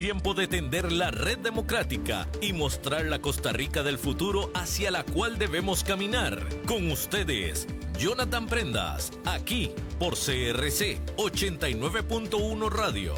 Tiempo de tender la red democrática y mostrar la Costa Rica del futuro hacia la cual debemos caminar. Con ustedes, Jonathan Prendas, aquí por CRC 89.1 Radio.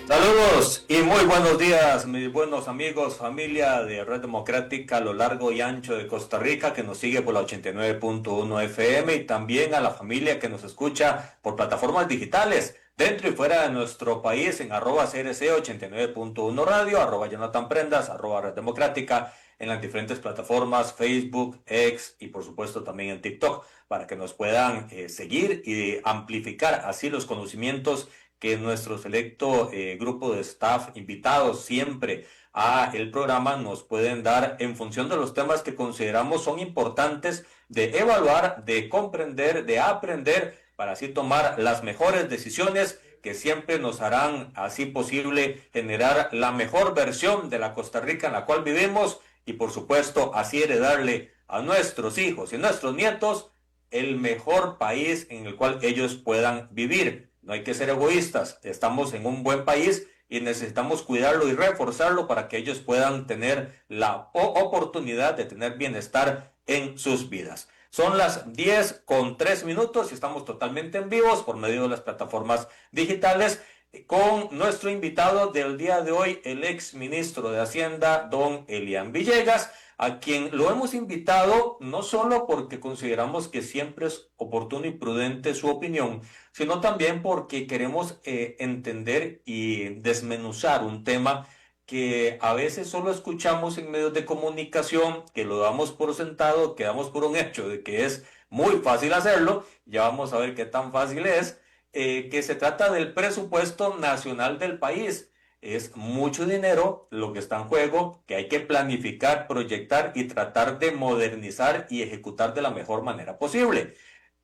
Saludos y muy buenos días, mis buenos amigos, familia de Red Democrática a lo largo y ancho de Costa Rica que nos sigue por la 89.1 FM y también a la familia que nos escucha por plataformas digitales dentro y fuera de nuestro país en @CRC 89.1 Radio, @Jonathan Prendas, @Red Democrática en las diferentes plataformas Facebook, X y por supuesto también en TikTok para que nos puedan seguir y amplificar así los conocimientos que nuestro selecto grupo de staff invitados siempre a el programa nos pueden dar en función de los temas que consideramos son importantes de evaluar, de comprender, de aprender, para así tomar las mejores decisiones que siempre nos harán así posible generar la mejor versión de la Costa Rica en la cual vivimos y por supuesto así heredarle a nuestros hijos y nuestros nietos el mejor país en el cual ellos puedan vivir. No hay que ser egoístas, estamos en un buen país y necesitamos cuidarlo y reforzarlo para que ellos puedan tener la oportunidad de tener bienestar en sus vidas. Son las 10:03 y estamos totalmente en vivos por medio de las plataformas digitales con nuestro invitado del día de hoy, el ex ministro de Hacienda, don Elian Villegas, a quien lo hemos invitado no solo porque consideramos que siempre es oportuno y prudente su opinión, sino también porque queremos entender y desmenuzar un tema que a veces solo escuchamos en medios de comunicación, que lo damos por sentado, que damos por un hecho de que es muy fácil hacerlo, ya vamos a ver qué tan fácil es, que se trata del presupuesto nacional del país. Es mucho dinero lo que está en juego, que hay que planificar, proyectar y tratar de modernizar y ejecutar de la mejor manera posible.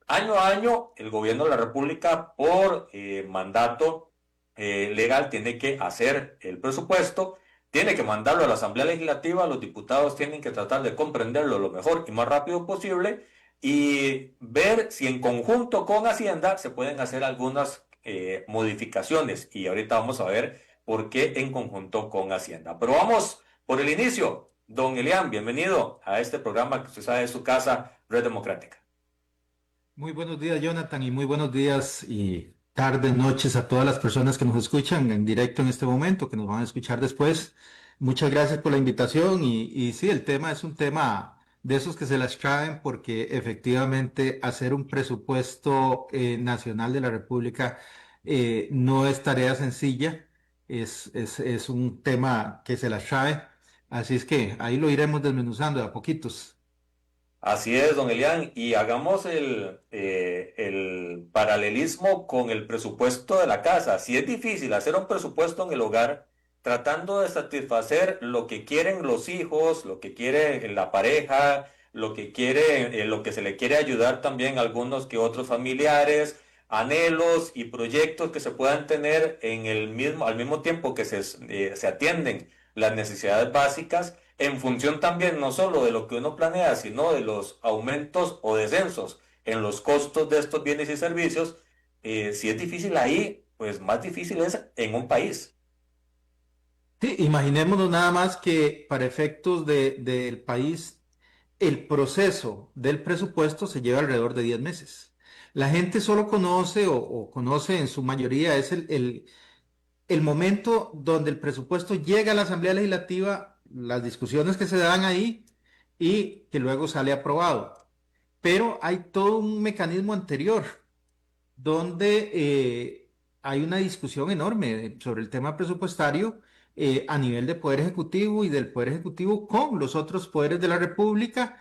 Año a año, el gobierno de la República, por mandato legal, tiene que hacer el presupuesto, tiene que mandarlo a la Asamblea Legislativa, los diputados tienen que tratar de comprenderlo lo mejor y más rápido posible y ver si en conjunto con Hacienda se pueden hacer algunas modificaciones. Y ahorita vamos a ver por qué en conjunto con Hacienda. Pero vamos por el inicio. Don Elian, bienvenido a este programa que usted sabe de su casa, Red Democrática. Muy buenos días, Jonathan, y muy buenos días y tardes, noches a todas las personas que nos escuchan en directo en este momento, que nos van a escuchar después. Muchas gracias por la invitación y sí, el tema es un tema de esos que se las traen porque efectivamente hacer un presupuesto nacional de la República no es tarea sencilla, es un tema que se las trae, así es que ahí lo iremos desmenuzando de a poquitos. Así es, don Elian, y hagamos el paralelismo con el presupuesto de la casa. Si es difícil hacer un presupuesto en el hogar, tratando de satisfacer lo que quieren los hijos, lo que quiere la pareja, lo que quiere, lo que se le quiere ayudar también a algunos que otros familiares, anhelos y proyectos que se puedan tener al mismo tiempo que se atienden las necesidades básicas en función también no solo de lo que uno planea, sino de los aumentos o descensos en los costos de estos bienes y servicios. Si es difícil ahí, pues más difícil es en un país. Sí, imaginémonos nada más que para efectos del país, el proceso del presupuesto se lleva alrededor de 10 meses. La gente solo conoce o conoce en su mayoría es el momento donde el presupuesto llega a la Asamblea Legislativa, las discusiones que se dan ahí y que luego sale aprobado. Pero hay todo un mecanismo anterior donde hay una discusión enorme sobre el tema presupuestario a nivel de Poder Ejecutivo y del Poder Ejecutivo con los otros poderes de la República,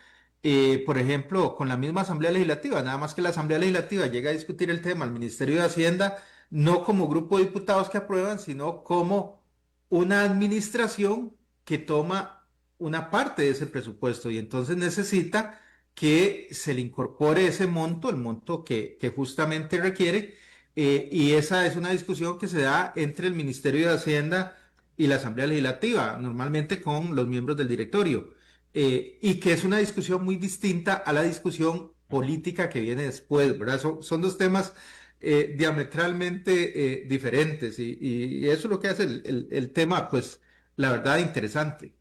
por ejemplo, con la misma Asamblea Legislativa, nada más que la Asamblea Legislativa llega a discutir el tema al Ministerio de Hacienda, no como grupo de diputados que aprueban, sino como una administración que toma una parte de ese presupuesto y entonces necesita que se le incorpore ese monto, el monto que justamente requiere, y esa es una discusión que se da entre el Ministerio de Hacienda y la Asamblea Legislativa, normalmente con los miembros del directorio. y que es una discusión muy distinta a la discusión política que viene después, ¿verdad? Son dos temas diametralmente diferentes y eso es lo que hace el tema, pues, la verdad, interesante.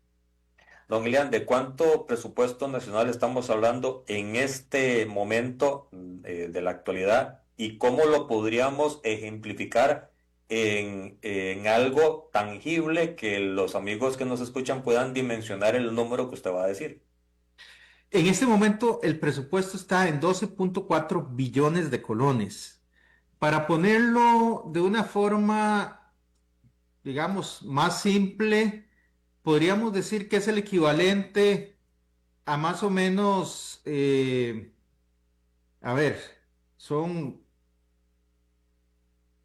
Don Ilian, ¿de cuánto presupuesto nacional estamos hablando en este momento de la actualidad y cómo lo podríamos ejemplificar en algo tangible que los amigos que nos escuchan puedan dimensionar el número que usted va a decir? En este momento el presupuesto está en 12.4 billones de colones. Para ponerlo de una forma, digamos, más simple, podríamos decir que es el equivalente a más o menos, a ver, son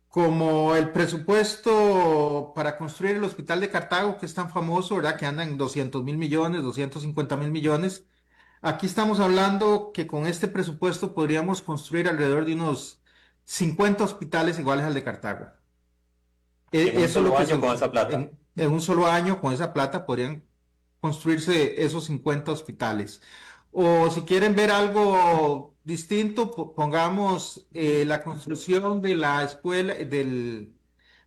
como el presupuesto para construir el hospital de Cartago, que es tan famoso, ¿verdad? Que anda en 200.000 millones, 250.000 millones. Aquí estamos hablando que con este presupuesto podríamos construir alrededor de unos 50 hospitales iguales al de Cartago. En un Eso es lo solo que año con esa plata. en un solo año con esa plata podrían construirse esos 50 hospitales. O si quieren ver algo distinto, pongamos la construcción de la escuela, de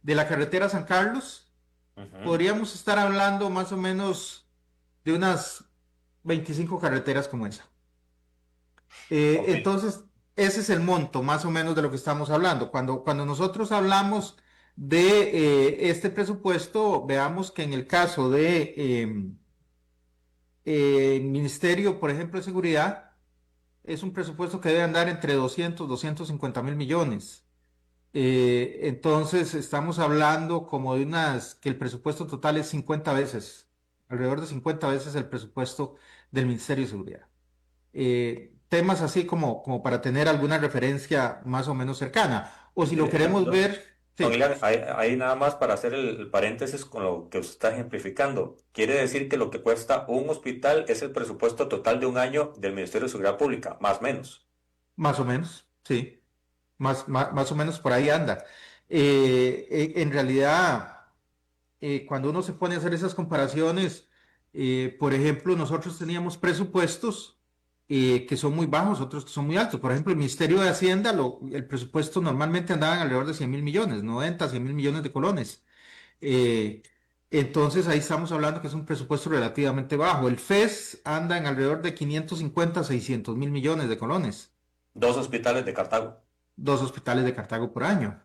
la carretera San Carlos. Ujú. Podríamos estar hablando más o menos de unas 25 carreteras como esa. Ok. Entonces, ese es el monto más o menos de lo que estamos hablando. Cuando nosotros hablamos de este presupuesto, veamos que en el caso de Ministerio, por ejemplo, de Seguridad, es un presupuesto que debe andar entre 250.000 millones. Entonces, estamos hablando como de que el presupuesto total es 50 veces, alrededor de 50 veces el presupuesto del Ministerio de Seguridad. Temas así como para tener alguna referencia más o menos cercana. O si lo queremos ver, Don sí, Ilan, ahí nada más para hacer el paréntesis con lo que usted está ejemplificando. Quiere decir que lo que cuesta un hospital es el presupuesto total de un año del Ministerio de Seguridad Pública, más o menos. más o menos, sí, más o menos por ahí anda. En realidad, cuando uno se pone a hacer esas comparaciones, por ejemplo, nosotros teníamos presupuestos que son muy bajos, otros que son muy altos. Por ejemplo, el Ministerio de Hacienda, el presupuesto normalmente andaba en alrededor de 100.000 millones, 90, 100.000 millones de colones. Eh, entonces ahí estamos hablando que es un presupuesto relativamente bajo. El FES anda en alrededor de 550, 600.000 millones de colones. Dos hospitales de Cartago. Dos hospitales de Cartago por año.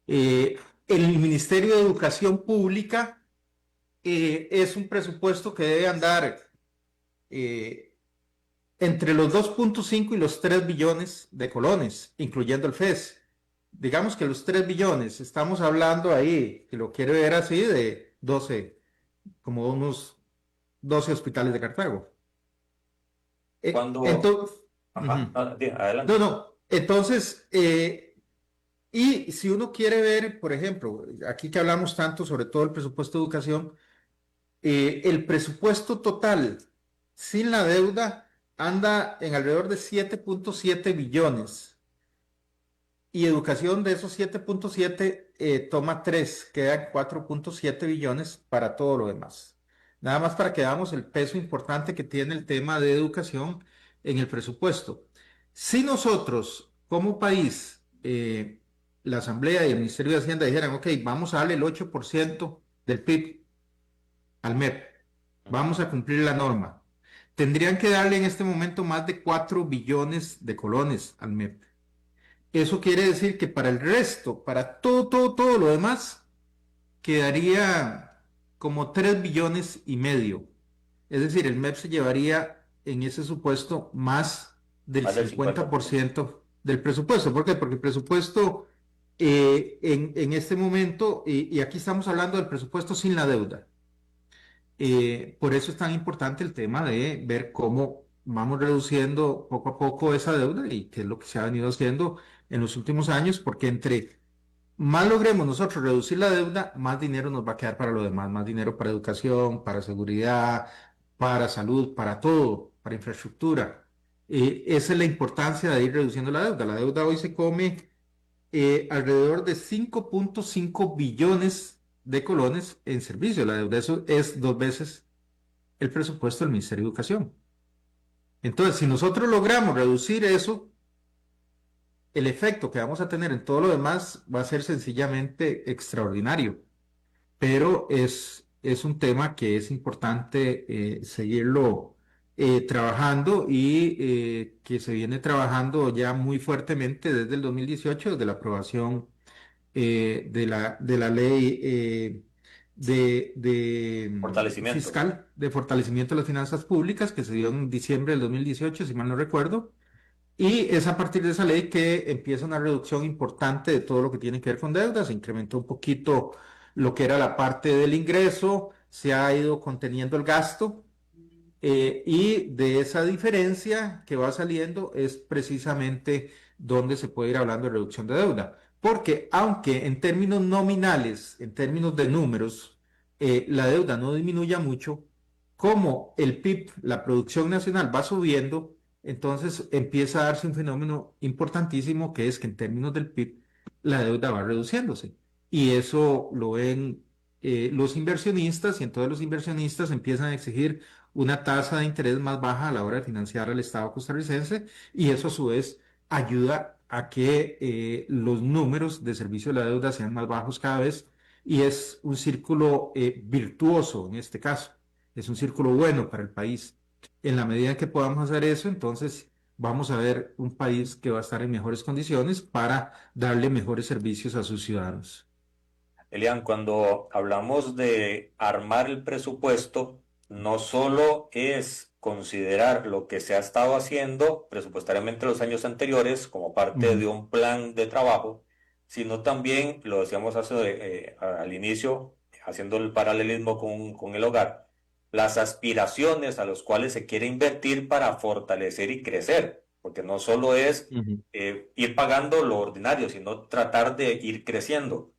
El Ministerio de Educación Pública es un presupuesto que debe andar eh, entre los 2.5 y los 3 billones de colones, incluyendo el FES. Digamos que los 3 billones, estamos hablando ahí, que lo quiere ver así, de 12, como unos 12 hospitales de Cartago. Cuando, Entonces, ajá, no, adelante. no, entonces, y si uno quiere ver, por ejemplo, aquí que hablamos tanto sobre todo el presupuesto de educación, el presupuesto total sin la deuda anda en alrededor de 7.7 billones y educación de esos 7.7 toma 3, quedan 4.7 billones para todo lo demás. Nada más para que veamos el peso importante que tiene el tema de educación en el presupuesto. Si nosotros, como país, la Asamblea y el Ministerio de Hacienda dijeran, ok, vamos a darle el 8% del PIB al MEP, vamos a cumplir la norma, tendrían que darle en este momento más de 4 billones de colones al MEP. Eso quiere decir que para el resto, para todo lo demás, quedaría como 3,5 billones. Es decir, el MEP se llevaría en ese supuesto más del Más del 50%. 50% del presupuesto. ¿Por qué? Porque el presupuesto en este momento, y aquí estamos hablando del presupuesto sin la deuda. Por eso es tan importante el tema de ver cómo vamos reduciendo poco a poco esa deuda y qué es lo que se ha venido haciendo en los últimos años, porque entre más logremos nosotros reducir la deuda, más dinero nos va a quedar para lo demás, más dinero para educación, para seguridad, para salud, para todo, para infraestructura. Esa es la importancia de ir reduciendo la deuda. La deuda hoy se come alrededor de 5.5 billones de colones en servicio. La deuda eso es 2 veces el presupuesto del Ministerio de Educación. Entonces, si nosotros logramos reducir eso, el efecto que vamos a tener en todo lo demás va a ser sencillamente extraordinario. Pero es un tema que es importante seguirlo trabajando y que se viene trabajando ya muy fuertemente desde el 2018, desde la aprobación de la ley Fortalecimiento. fiscal de fortalecimiento de las finanzas públicas que se dio en diciembre del 2018, si mal no recuerdo. Y es a partir de esa ley que empieza una reducción importante de todo lo que tiene que ver con deudas. Se incrementó un poquito lo que era la parte del ingreso, se ha ido conteniendo el gasto y de esa diferencia que va saliendo es precisamente donde se puede ir hablando de reducción de deuda. Porque aunque en términos nominales, en términos de números, la deuda no disminuya mucho, como el PIB, la producción nacional va subiendo, entonces empieza a darse un fenómeno importantísimo que es que en términos del PIB la deuda va reduciéndose. Y eso lo ven los inversionistas y entonces los inversionistas empiezan a exigir una tasa de interés más baja a la hora de financiar al Estado costarricense y eso a su vez ayuda a que los números de servicio de la deuda sean más bajos cada vez y es un círculo virtuoso en este caso, es un círculo bueno para el país. En la medida que podamos hacer eso, entonces vamos a ver un país que va a estar en mejores condiciones para darle mejores servicios a sus ciudadanos. Elian, cuando hablamos de armar el presupuesto, no solo es considerar lo que se ha estado haciendo presupuestariamente en los años anteriores como parte de Ujú. un plan de trabajo, sino también, lo decíamos al inicio, haciendo el paralelismo con el hogar, las aspiraciones a los cuales se quiere invertir para fortalecer y crecer, porque no solo es Ujú. ir pagando lo ordinario, sino tratar de ir creciendo.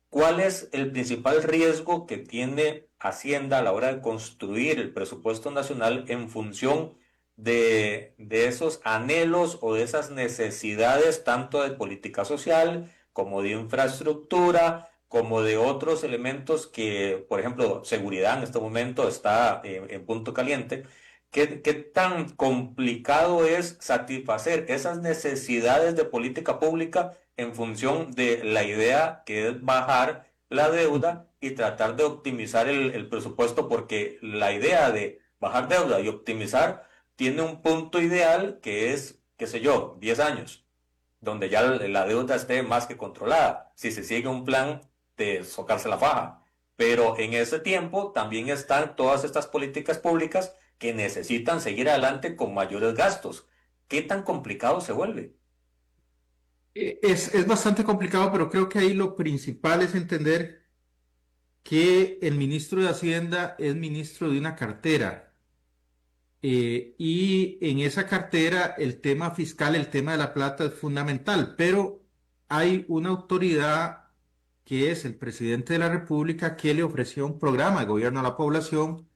¿Cuál es el principal riesgo que tiene Hacienda a la hora de construir el presupuesto nacional en función de esos anhelos o de esas necesidades tanto de política social como de infraestructura, como de otros elementos que, por ejemplo, seguridad en este momento está en punto caliente? ¿Qué tan complicado es satisfacer esas necesidades de política pública en función de la idea que es bajar la deuda y tratar de optimizar el presupuesto? Porque la idea de bajar deuda y optimizar tiene un punto ideal que es, qué sé yo, 10 años, donde ya la deuda esté más que controlada, si se sigue un plan de socarse la faja. Pero en ese tiempo también están todas estas políticas públicas que necesitan seguir adelante con mayores gastos. ¿Qué tan complicado se vuelve? Es bastante complicado, pero creo que ahí lo principal es entender que el ministro de Hacienda es ministro de una cartera y en esa cartera el tema fiscal, el tema de la plata es fundamental, pero hay una autoridad que es el presidente de la República que le ofreció un programa de gobierno a la población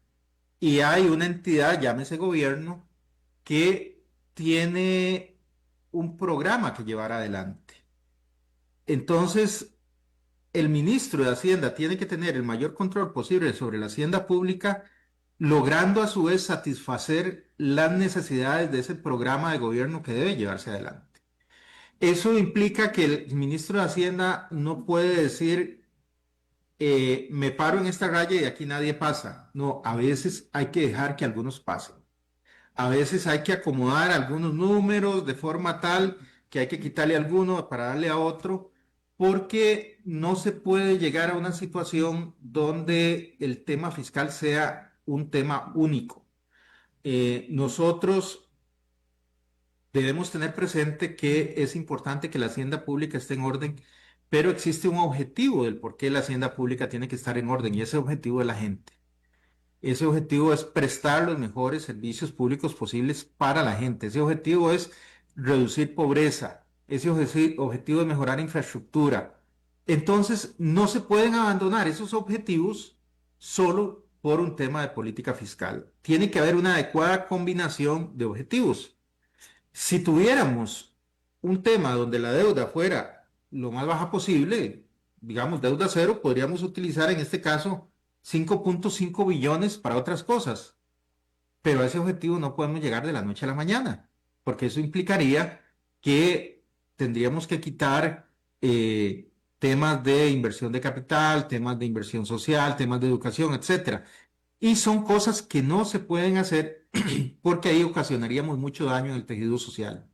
y hay una entidad, llámese gobierno, que tiene un programa que llevar adelante. Entonces, el ministro de Hacienda tiene que tener el mayor control posible sobre la hacienda pública, logrando a su vez satisfacer las necesidades de ese programa de gobierno que debe llevarse adelante. Eso implica que el ministro de Hacienda no puede decir, me paro en esta raya y aquí nadie pasa. No, a veces hay que dejar que algunos pasen. A veces hay que acomodar algunos números de forma tal que hay que quitarle alguno para darle a otro, porque no se puede llegar a una situación donde el tema fiscal sea un tema único. Nosotros debemos tener presente que es importante que la hacienda pública esté en orden, pero existe un objetivo del por qué la hacienda pública tiene que estar en orden y ese objetivo es la gente. Ese objetivo es prestar los mejores servicios públicos posibles para la gente. Ese objetivo es reducir pobreza. Ese objetivo es mejorar infraestructura. Entonces, no se pueden abandonar esos objetivos solo por un tema de política fiscal. Tiene que haber una adecuada combinación de objetivos. Si tuviéramos un tema donde la deuda fuera lo más baja posible, digamos deuda cero, podríamos utilizar en este caso 5.5 billones para otras cosas. pero a ese objetivo no podemos llegar de la noche a la mañana, porque eso implicaría que tendríamos que quitar temas de inversión de capital, temas de inversión social, temas de educación, etcétera. Y son cosas que no se pueden hacer porque ahí ocasionaríamos mucho daño en el tejido social.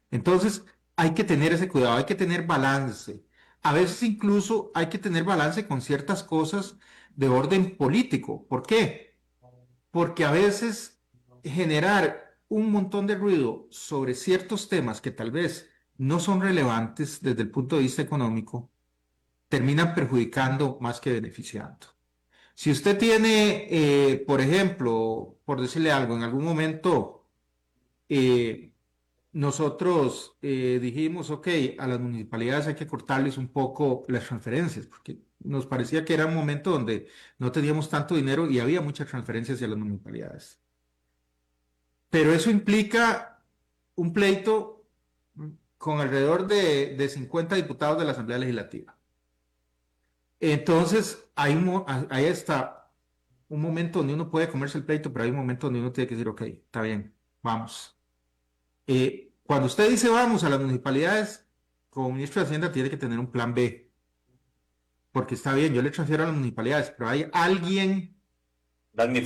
Entonces, hay que tener ese cuidado, hay que tener balance. A veces incluso hay que tener balance con ciertas cosas de orden político. ¿Por qué? Porque a veces generar un montón de ruido sobre ciertos temas que tal vez no son relevantes desde el punto de vista económico, terminan perjudicando más que beneficiando. Si usted tiene, por ejemplo, por decirle algo, en algún momento eh, nosotros dijimos, ok, a las municipalidades hay que cortarles un poco las transferencias, porque nos parecía que era un momento donde no teníamos tanto dinero y había muchas transferencias hacia las municipalidades. Pero eso implica un pleito con alrededor de 50 diputados de la Asamblea Legislativa. Entonces, ahí está un momento donde uno puede comerse el pleito, pero hay un momento donde uno tiene que decir, ok, está bien, vamos. Cuando usted dice vamos a las municipalidades, como ministro de Hacienda tiene que tener un plan B, porque está bien, yo le transfiero a las municipalidades, pero hay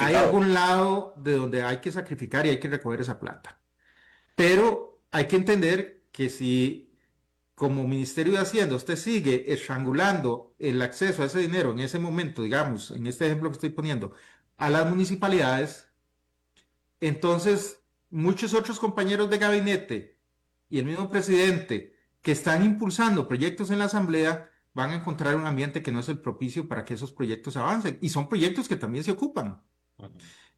algún lado de donde hay que sacrificar y hay que recoger esa plata. Pero hay que entender que si como Ministerio de Hacienda usted sigue estrangulando el acceso a ese dinero en ese momento, digamos, en este ejemplo que estoy poniendo, a las municipalidades, entonces muchos otros compañeros de gabinete y el mismo presidente que están impulsando proyectos en la Asamblea van a encontrar un ambiente que no es el propicio para que esos proyectos avancen. Y son proyectos que también se ocupan.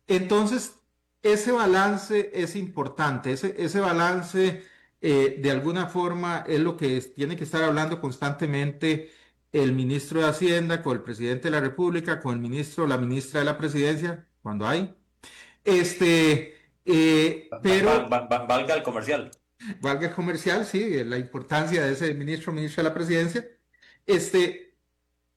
Entonces, ese balance es importante, ese balance de alguna forma es lo que tiene que estar hablando constantemente el ministro de Hacienda con el presidente de la República, con el ministro o la ministra de la Presidencia, cuando hay. Pero Valga el comercial. valga el comercial, sí, la importancia de ese ministro o ministra de la Presidencia.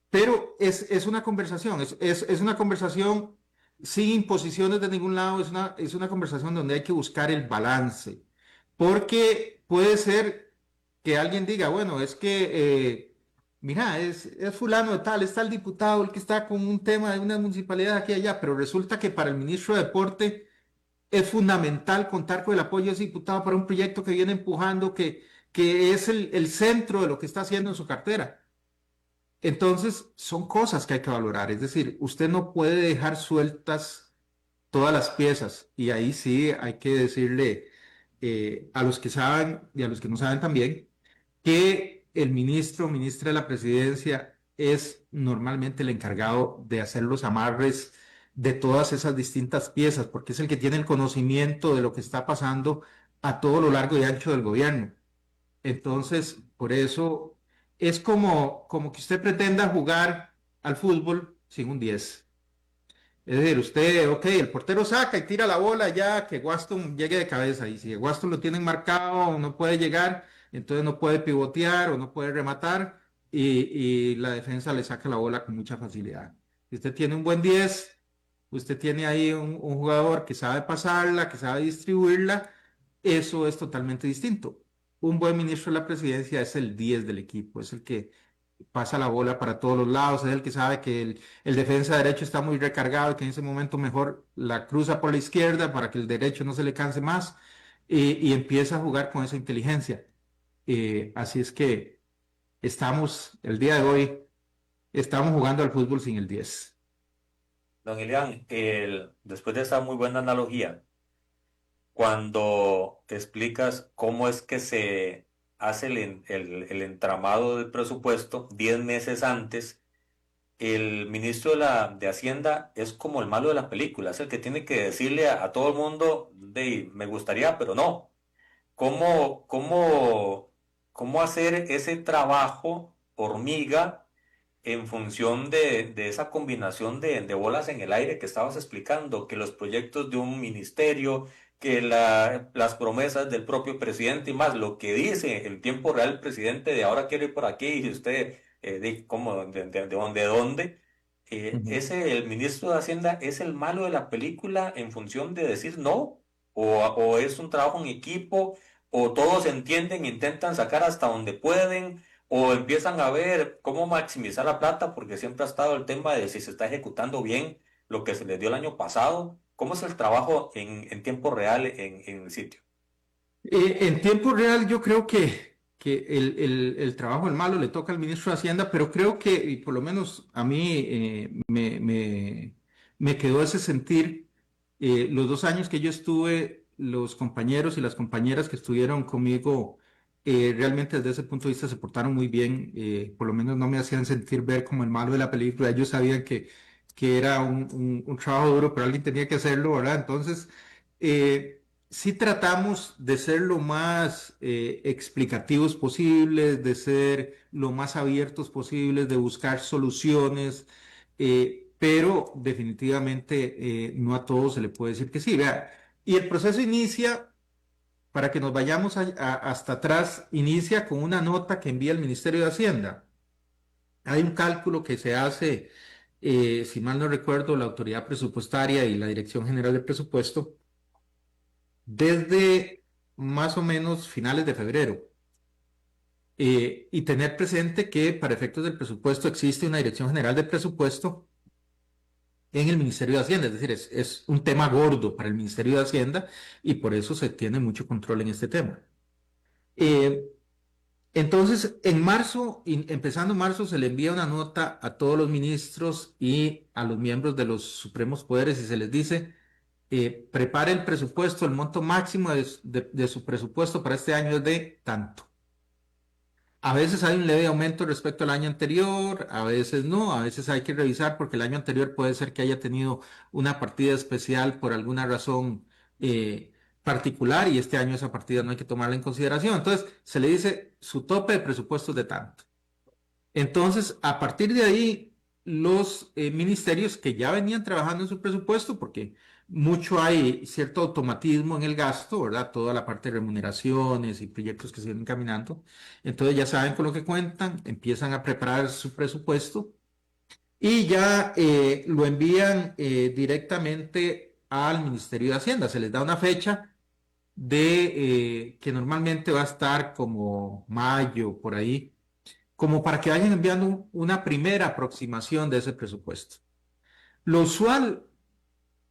Pero es una conversación, es una conversación sin imposiciones de ningún lado, es una conversación donde hay que buscar el balance, porque puede ser que alguien diga, bueno, es que, mira, es fulano de tal, está el diputado, el que está con un tema de una municipalidad aquí y allá, pero resulta que para el ministro de Deporte es fundamental contar con el apoyo de ese diputado para un proyecto que viene empujando, que es el centro de lo que está haciendo en su cartera. Entonces, son cosas que hay que valorar. Es decir, usted no puede dejar sueltas todas las piezas. Y ahí sí hay que decirle a los que saben y a los que no saben también que el ministro o ministra de la presidencia es normalmente el encargado de hacer los amarres de todas esas distintas piezas, porque es el que tiene el conocimiento de lo que está pasando a todo lo largo y ancho del gobierno. Entonces, por eso es como que usted pretenda jugar al fútbol sin un 10. Es decir, usted, ok, el portero saca y tira la bola ya que Waston llegue de cabeza. Y si Waston lo tienen marcado o no puede llegar, entonces no puede pivotear o no puede rematar y la defensa le saca la bola con mucha facilidad. Si usted tiene un buen 10, usted tiene ahí un jugador que sabe pasarla, que sabe distribuirla, eso es totalmente distinto. Un buen ministro de la presidencia es el 10 del equipo, es el que pasa la bola para todos los lados, es el que sabe que el defensa derecho está muy recargado y que en ese momento mejor la cruza por la izquierda para que el derecho no se le canse más y empieza a jugar con esa inteligencia. Así es que el día de hoy, estamos jugando al fútbol sin el 10. Don Ilián, después de esa muy buena analogía, cuando explicas cómo es que se hace el entramado del presupuesto 10 meses antes, el ministro de Hacienda es como el malo de la película, es el que tiene que decirle a todo el mundo, me gustaría, pero no. ¿Cómo hacer ese trabajo hormiga en función de esa combinación de bolas en el aire que estabas explicando, que los proyectos de un ministerio, que las promesas del propio presidente y más lo que dice en tiempo real el presidente de ahora quiero ir por aquí y usted, ¿cómo? ¿De dónde? Ujú. el ministro de Hacienda es el malo de la película en función de decir no, o es un trabajo en equipo, o todos entienden, intentan sacar hasta donde pueden, o empiezan a ver cómo maximizar la plata, porque siempre ha estado el tema de si se está ejecutando bien lo que se les dio el año pasado. ¿Cómo es el trabajo en tiempo real en el sitio? En tiempo real, yo creo que el trabajo del malo le toca al ministro de Hacienda, pero creo que, y por lo menos a mí me quedó ese sentir, los 2 años que yo estuve, los compañeros y las compañeras que estuvieron conmigo, realmente desde ese punto de vista se portaron muy bien, por lo menos no me hacían sentir ver como el malo de la película, ellos sabían que era un trabajo duro, pero alguien tenía que hacerlo, ¿verdad? Entonces... eh, sí tratamos de ser lo más explicativos posibles, de ser lo más abiertos posibles, de buscar soluciones, pero definitivamente no a todos se le puede decir que sí. Vea, y el proceso inicia, para que nos vayamos hasta atrás, inicia con una nota que envía el Ministerio de Hacienda. Hay un cálculo que se hace, si mal no recuerdo, la autoridad presupuestaria y la Dirección General de Presupuesto desde más o menos finales de febrero. Y tener presente que para efectos del presupuesto existe una Dirección General de Presupuesto en el Ministerio de Hacienda, es decir, es un tema gordo para el Ministerio de Hacienda y por eso se tiene mucho control en este tema. Eh, entonces, en marzo, empezando marzo, se le envía una nota a todos los ministros y a los miembros de los supremos poderes y se les dice, prepare el presupuesto, el monto máximo de su presupuesto para este año es de tanto. A veces hay un leve aumento respecto al año anterior, a veces no, a veces hay que revisar porque el año anterior puede ser que haya tenido una partida especial por alguna razón particular y este año esa partida no hay que tomarla en consideración. Entonces se le dice su tope de presupuesto es de tanto. Entonces, a partir de ahí, los ministerios que ya venían trabajando en su presupuesto, porque mucho hay cierto automatismo en el gasto, ¿verdad? Toda la parte de remuneraciones y proyectos que se vienen caminando. Entonces ya saben con lo que cuentan, empiezan a preparar su presupuesto y ya lo envían directamente al Ministerio de Hacienda. Se les da una fecha de que normalmente va a estar como mayo, por ahí como para que vayan enviando una primera aproximación de ese presupuesto. Lo usual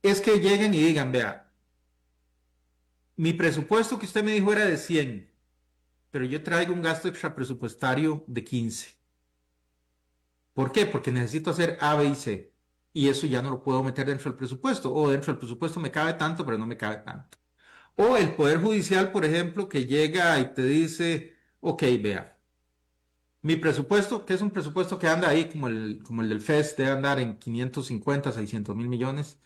es que lleguen y digan, vea, mi presupuesto que usted me dijo era de 100, pero yo traigo un gasto extra presupuestario de 15. ¿Por qué? Porque necesito hacer A, B y C. Y eso ya no lo puedo meter dentro del presupuesto. O dentro del presupuesto me cabe tanto, pero no me cabe tanto. O el Poder Judicial, por ejemplo, que llega y te dice, ok, vea, mi presupuesto, que es un presupuesto que anda ahí como el del FES, debe andar en 550, 600 mil millones.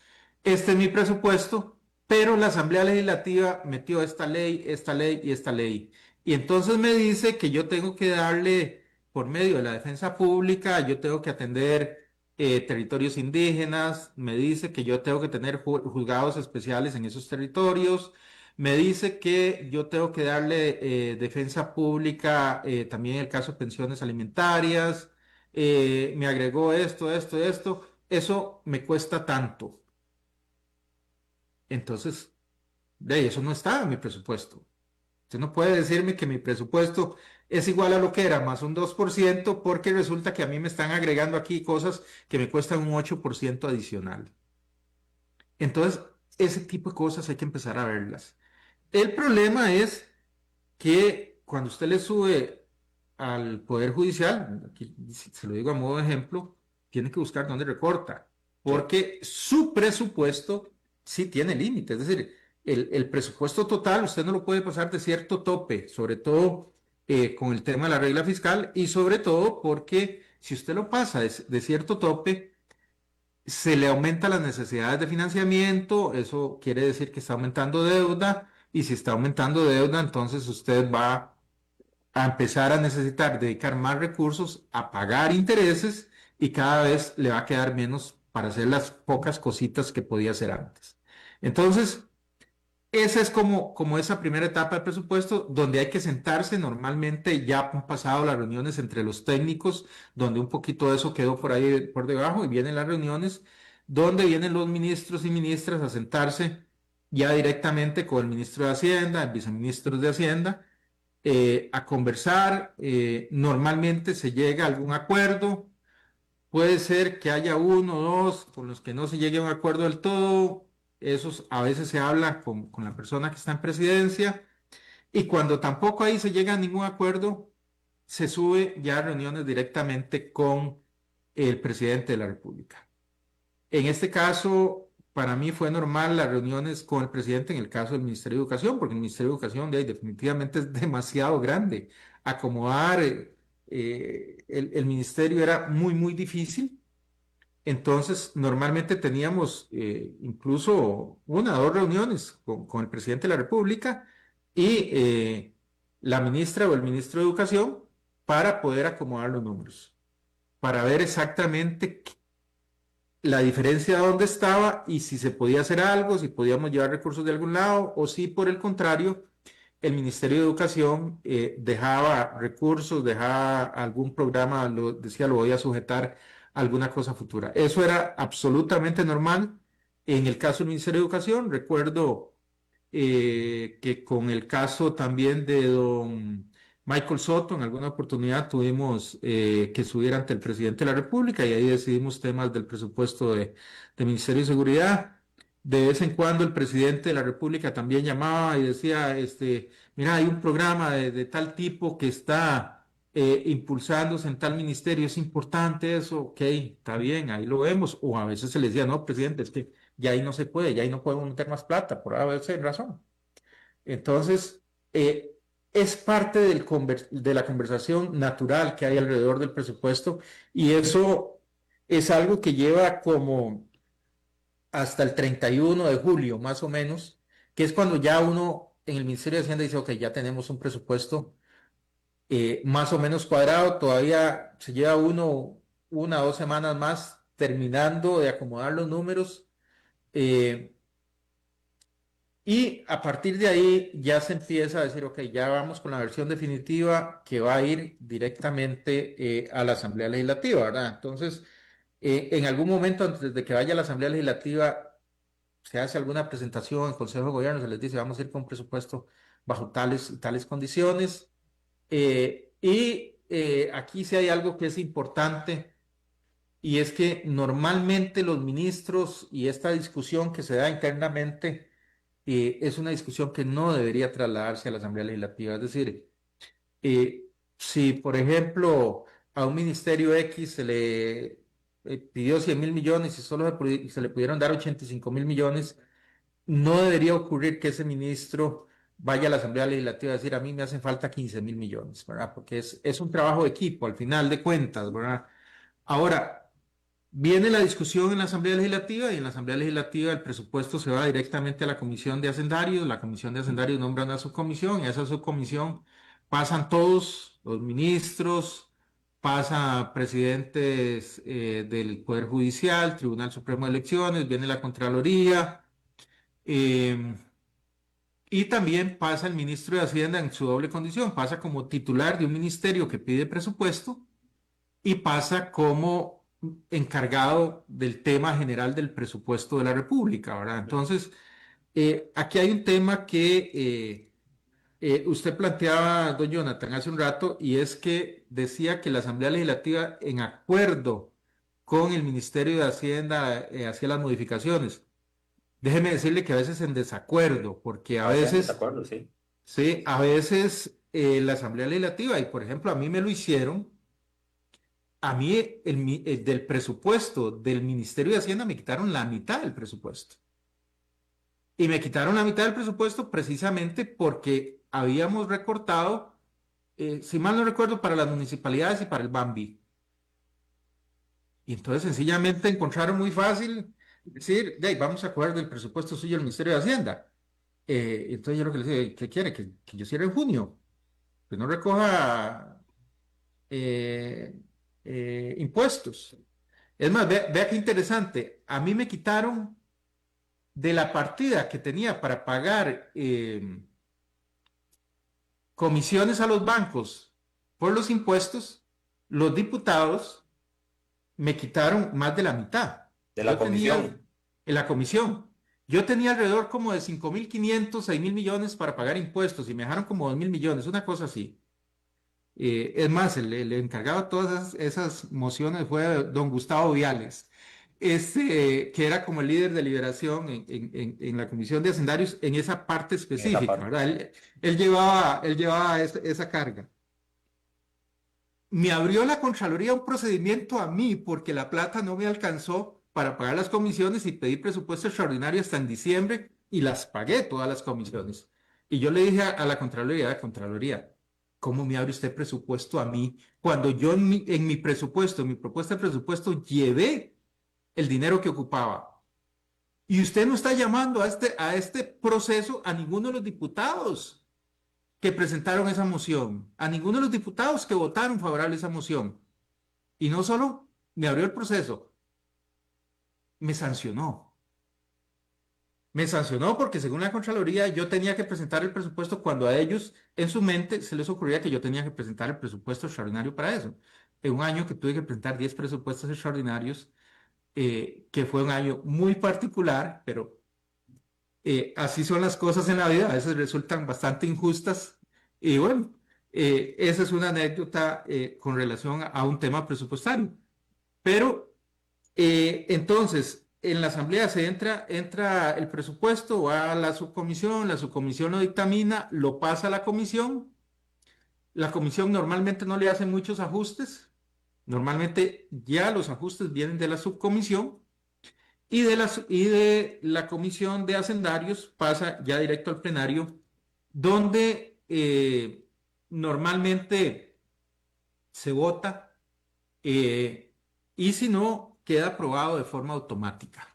Este es mi presupuesto, pero la Asamblea Legislativa metió esta ley y esta ley. Y entonces me dice que yo tengo que darle, por medio de la defensa pública, yo tengo que atender territorios indígenas, me dice que yo tengo que tener juzgados especiales en esos territorios, me dice que yo tengo que darle defensa pública también en el caso de pensiones alimentarias. Me agregó esto. Eso me cuesta tanto. Entonces, de ahí, eso no está en mi presupuesto. Usted no puede decirme que mi presupuesto es igual a lo que era, más un 2% porque resulta que a mí me están agregando aquí cosas que me cuestan un 8% adicional. Entonces, ese tipo de cosas hay que empezar a verlas. El problema es que cuando usted le sube al Poder Judicial, aquí se lo digo a modo de ejemplo, tiene que buscar dónde recorta, Sí. porque su presupuesto sí tiene límites, es decir, el presupuesto total usted no lo puede pasar de cierto tope, sobre todo con el tema de la regla fiscal y sobre todo porque si usted lo pasa de cierto tope, se le aumentan las necesidades de financiamiento, eso quiere decir que está aumentando deuda, y si está aumentando deuda, entonces usted va a empezar a necesitar dedicar más recursos a pagar intereses y cada vez le va a quedar menos para hacer las pocas cositas que podía hacer antes. Entonces, esa es como esa primera etapa del presupuesto, donde hay que sentarse. Normalmente ya han pasado las reuniones entre los técnicos, donde un poquito de eso quedó por ahí por debajo, y vienen las reuniones donde vienen los ministros y ministras a sentarse ya directamente con el ministro de Hacienda, el viceministro de Hacienda, a conversar. Normalmente se llega a algún acuerdo. Puede ser que haya uno o dos con los que no se llegue a un acuerdo del todo. Esos a veces se habla con la persona que está en presidencia. Y cuando tampoco ahí se llega a ningún acuerdo, se sube ya a reuniones directamente con el presidente de la República. En este caso, para mí fue normal las reuniones con el presidente en el caso del Ministerio de Educación, porque el Ministerio de Educación de ahí, definitivamente es demasiado grande. Acomodar el ministerio era muy, muy difícil. Entonces, normalmente teníamos incluso una o dos reuniones con el presidente de la República y la ministra o el ministro de Educación para poder acomodar los números, para ver exactamente la diferencia de dónde estaba y si se podía hacer algo, si podíamos llevar recursos de algún lado o si por el contrario el Ministerio de Educación dejaba recursos, dejaba algún programa, decía lo voy a sujetar a alguna cosa futura. Eso era absolutamente normal. En el caso del Ministerio de Educación, recuerdo que con el caso también de don Michael Soto, en alguna oportunidad tuvimos que subir ante el presidente de la República y ahí decidimos temas del presupuesto de Ministerio de Seguridad. De vez en cuando el presidente de la República también llamaba y decía, mira, hay un programa de tal tipo que está impulsándose en tal ministerio, es importante eso, ok, está bien, ahí lo vemos. O a veces se le decía, no, presidente, es que ya ahí no se puede, ya ahí no podemos meter más plata, por haber razón. Entonces, es parte de la conversación natural que hay alrededor del presupuesto y eso es algo que lleva como hasta el 31 de julio, más o menos, que es cuando ya uno en el Ministerio de Hacienda dice, ok, ya tenemos un presupuesto más o menos cuadrado, todavía se lleva una o dos semanas más terminando de acomodar los números. eh, Y a partir de ahí ya se empieza a decir, ok, ya vamos con la versión definitiva que va a ir directamente a la Asamblea Legislativa, ¿verdad? Entonces, en algún momento antes de que vaya a la Asamblea Legislativa, se hace alguna presentación en Consejo de Gobierno, se les dice, vamos a ir con un presupuesto bajo tales y tales condiciones. Aquí sí hay algo que es importante y es que normalmente los ministros y esta discusión que se da internamente es una discusión que no debería trasladarse a la Asamblea Legislativa. Es decir, eh, si por ejemplo a un ministerio X se le pidió 100.000 millones y solo se le pudieron dar 85.000 millones, no debería ocurrir que ese ministro vaya a la Asamblea Legislativa a decir, a mí me hacen falta 15.000 millones, ¿verdad? Porque es un trabajo de equipo al final de cuentas, ¿verdad? Ahora, viene la discusión en la Asamblea Legislativa y en la Asamblea Legislativa el presupuesto se va directamente a la Comisión de Hacendarios. La Comisión de Hacendarios nombra una subcomisión y a esa subcomisión pasan todos los ministros, pasan presidentes del Poder Judicial, Tribunal Supremo de Elecciones, viene la Contraloría eh, y también pasa el ministro de Hacienda en su doble condición, pasa como titular de un ministerio que pide presupuesto y pasa como encargado del tema general del presupuesto de la República, ¿verdad? Entonces, aquí hay un tema que usted planteaba, don Jonathan, hace un rato, y es que decía que la Asamblea Legislativa, en acuerdo con el Ministerio de Hacienda, hacía las modificaciones. Déjeme decirle que a veces en desacuerdo, porque a Hacemos de veces, acuerdo, sí. sí, a veces la Asamblea Legislativa, y por ejemplo, a mí me lo hicieron. A mí del presupuesto del Ministerio de Hacienda me quitaron la mitad del presupuesto. Y me quitaron la mitad del presupuesto precisamente porque habíamos recortado, si mal no recuerdo, para las municipalidades y para el Bambi. Y entonces sencillamente encontraron muy fácil decir, "Dey, vamos a coger del presupuesto suyo del Ministerio de Hacienda". Entonces yo lo que les dije, ¿qué quiere? Que yo cierre en junio. Que no recoja eh, impuestos. Es más, vea qué interesante. A mí me quitaron de la partida que tenía para pagar comisiones a los bancos por los impuestos, los diputados me quitaron más de la mitad. De la comisión. En la comisión. Yo tenía alrededor como de 5.500, 6.000 millones para pagar impuestos y me dejaron como 2.000 millones, una cosa así. Es más, el encargado de todas esas mociones fue don Gustavo Viales, que era como el líder de liberación en la Comisión de Hacendarios en esa parte En esa específica, parte. ¿verdad? Él llevaba esa carga. Me abrió la Contraloría un procedimiento a mí porque la plata no me alcanzó para pagar las comisiones y pedí presupuesto extraordinario hasta en diciembre y las pagué todas las comisiones. Y yo le dije a la Contraloría, ¿cómo me abre usted presupuesto a mí cuando yo en mi presupuesto, en mi propuesta de presupuesto, llevé el dinero que ocupaba? Y usted no está llamando a este proceso a ninguno de los diputados que presentaron esa moción, a ninguno de los diputados que votaron favorable a esa moción. Y no solo me abrió el proceso, me sancionó. Me sancionó porque según la Contraloría yo tenía que presentar el presupuesto cuando a ellos en su mente se les ocurría que yo tenía que presentar el presupuesto extraordinario para eso. En un año que tuve que presentar 10 presupuestos extraordinarios, que fue un año muy particular, pero así son las cosas en la vida, a veces resultan bastante injustas. Y bueno, esa es una anécdota con relación a un tema presupuestario. Pero entonces, en la asamblea entra el presupuesto, va a la subcomisión lo dictamina, lo pasa a la comisión normalmente no le hace muchos ajustes, normalmente ya los ajustes vienen de la subcomisión y de la comisión de hacendarios pasa ya directo al plenario, donde normalmente se vota y si no, queda aprobado de forma automática.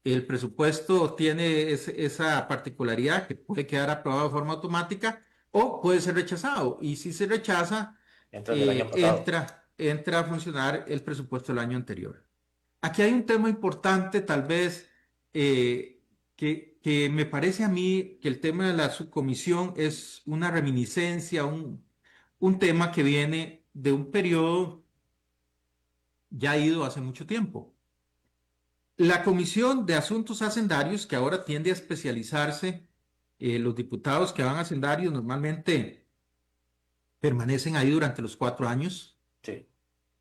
El presupuesto tiene esa particularidad que puede quedar aprobado de forma automática o puede ser rechazado. Y si se rechaza, entra a funcionar el presupuesto del año anterior. Aquí hay un tema importante, tal vez, que me parece a mí que el tema de la subcomisión es una reminiscencia, un tema que viene de un periodo ya ido hace mucho tiempo. La Comisión de Asuntos Hacendarios, que ahora tiende a especializarse, los diputados que van a hacendarios normalmente permanecen ahí durante los 4 años. Sí.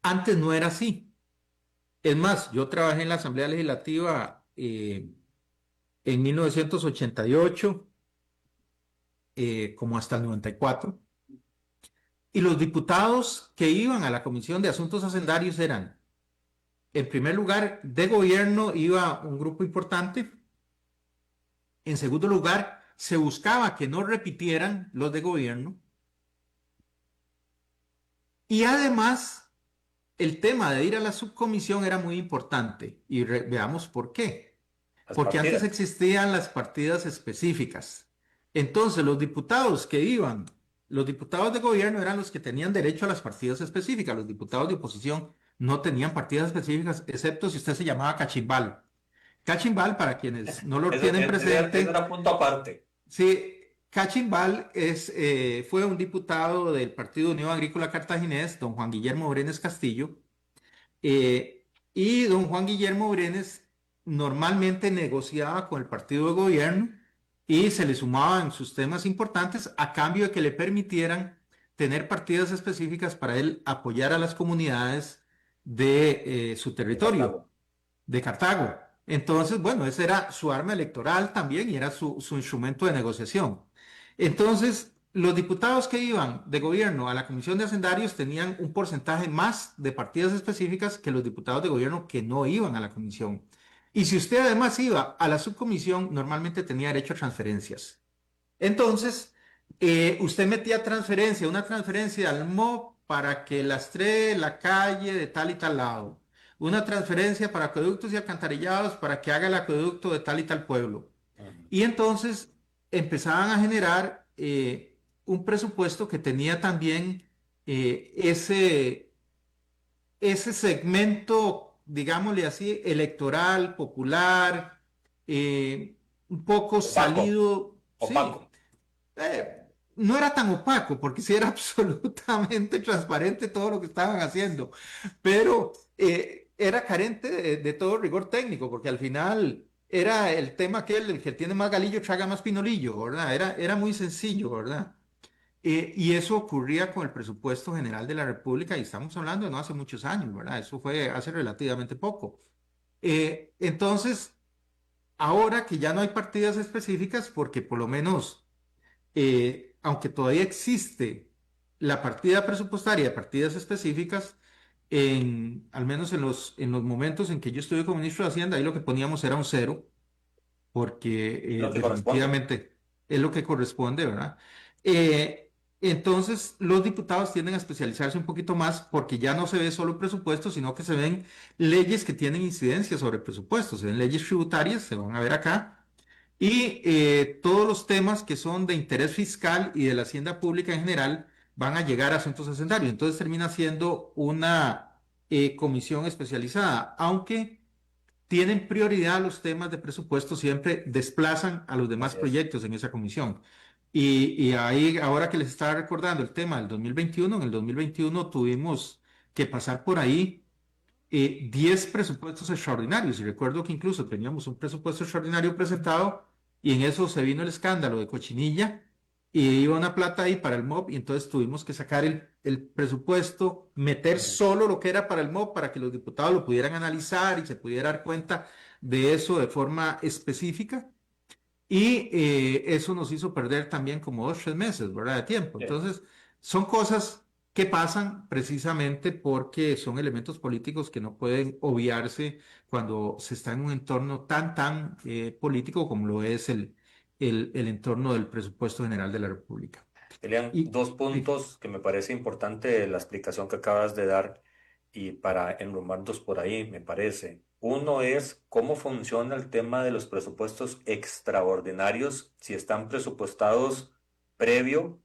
Antes no era así. Es más, yo trabajé en la Asamblea Legislativa en 1988, como hasta el 94, y los diputados que iban a la Comisión de Asuntos Hacendarios eran, en primer lugar, de gobierno iba un grupo importante, en segundo lugar, se buscaba que no repitieran los de gobierno, y además, el tema de ir a la subcomisión era muy importante, y veamos por qué. Porque antes existían las partidas específicas. Entonces, los diputados que iban, los diputados de gobierno eran los que tenían derecho a las partidas específicas. Los diputados de oposición no tenían partidas específicas, excepto si usted se llamaba Cachimbal. Cachimbal, para quienes no lo tienen presente. Era punto aparte. Sí, Cachimbal fue un diputado del Partido Unión Agrícola Cartaginés, don Juan Guillermo Brenes Castillo. Y don Juan Guillermo Brenes normalmente negociaba con el partido de gobierno y se le sumaban sus temas importantes a cambio de que le permitieran tener partidas específicas para él apoyar a las comunidades de su territorio, de Cartago. Entonces, bueno, ese era su arma electoral también y era su instrumento de negociación. Entonces, los diputados que iban de gobierno a la Comisión de Hacendarios tenían un porcentaje más de partidas específicas que los diputados de gobierno que no iban a la comisión. Y si usted además iba a la subcomisión, normalmente tenía derecho a transferencias. Entonces, usted metía una transferencia al MOP para que lastree la calle de tal y tal lado. Una transferencia para acueductos y alcantarillados para que haga el acueducto de tal y tal pueblo. Y entonces empezaban a generar un presupuesto que tenía también ese segmento, digámosle así, electoral, popular, un poco Opaco, salido, opaco. sí, eh, no era tan opaco, porque sí era absolutamente transparente todo lo que estaban haciendo, pero era carente de todo rigor técnico, porque al final era el tema que el que tiene más galillo traga más pinolillo, ¿verdad? Era muy sencillo, ¿verdad? Y eso ocurría con el presupuesto general de la República, y estamos hablando de no hace muchos años, ¿verdad? Eso fue hace relativamente poco. Entonces, ahora que ya no hay partidas específicas, porque por lo menos aunque todavía existe la partida presupuestaria de partidas específicas, al menos en los momentos en que yo estuve como ministro de Hacienda, ahí lo que poníamos era un cero, porque Lo que corresponde. definitivamente es lo que corresponde, ¿verdad? Eh, entonces, los diputados tienden a especializarse un poquito más porque ya no se ve solo presupuesto, sino que se ven leyes que tienen incidencia sobre presupuestos, se ven leyes tributarias, se van a ver acá, y todos los temas que son de interés fiscal y de la hacienda pública en general van a llegar a asuntos hacendarios. Entonces termina siendo una comisión especializada, aunque tienen prioridad los temas de presupuesto, siempre desplazan a los demás Así es. proyectos en esa comisión. Y ahí, ahora que les estaba recordando el tema del 2021, en el 2021 tuvimos que pasar por ahí 10 presupuestos extraordinarios. Y recuerdo que incluso teníamos un presupuesto extraordinario presentado y en eso se vino el escándalo de Cochinilla y iba una plata ahí para el MOB y entonces tuvimos que sacar el presupuesto, meter Ujú. solo lo que era para el MOB para que los diputados lo pudieran analizar y se pudiera dar cuenta de eso de forma específica. Y eso nos hizo perder también como 2, 3 meses, ¿verdad? De tiempo. Sí. Entonces, son cosas que pasan precisamente porque son elementos políticos que no pueden obviarse cuando se está en un entorno tan político como lo es el entorno del presupuesto general de la República. Elian, Y dos sí, puntos que me parece importante la explicación que acabas de dar y para enrumarnos por ahí, me parece. Uno es cómo funciona el tema de los presupuestos extraordinarios si están presupuestados previo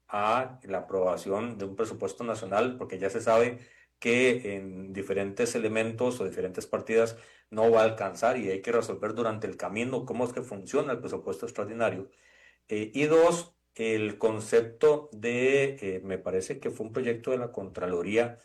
a la aprobación de un presupuesto nacional, porque ya se sabe que en diferentes elementos o diferentes partidas no va a alcanzar y hay que resolver durante el camino cómo es que funciona el presupuesto extraordinario. Y dos, el concepto de, me parece que fue un proyecto de la Contraloría,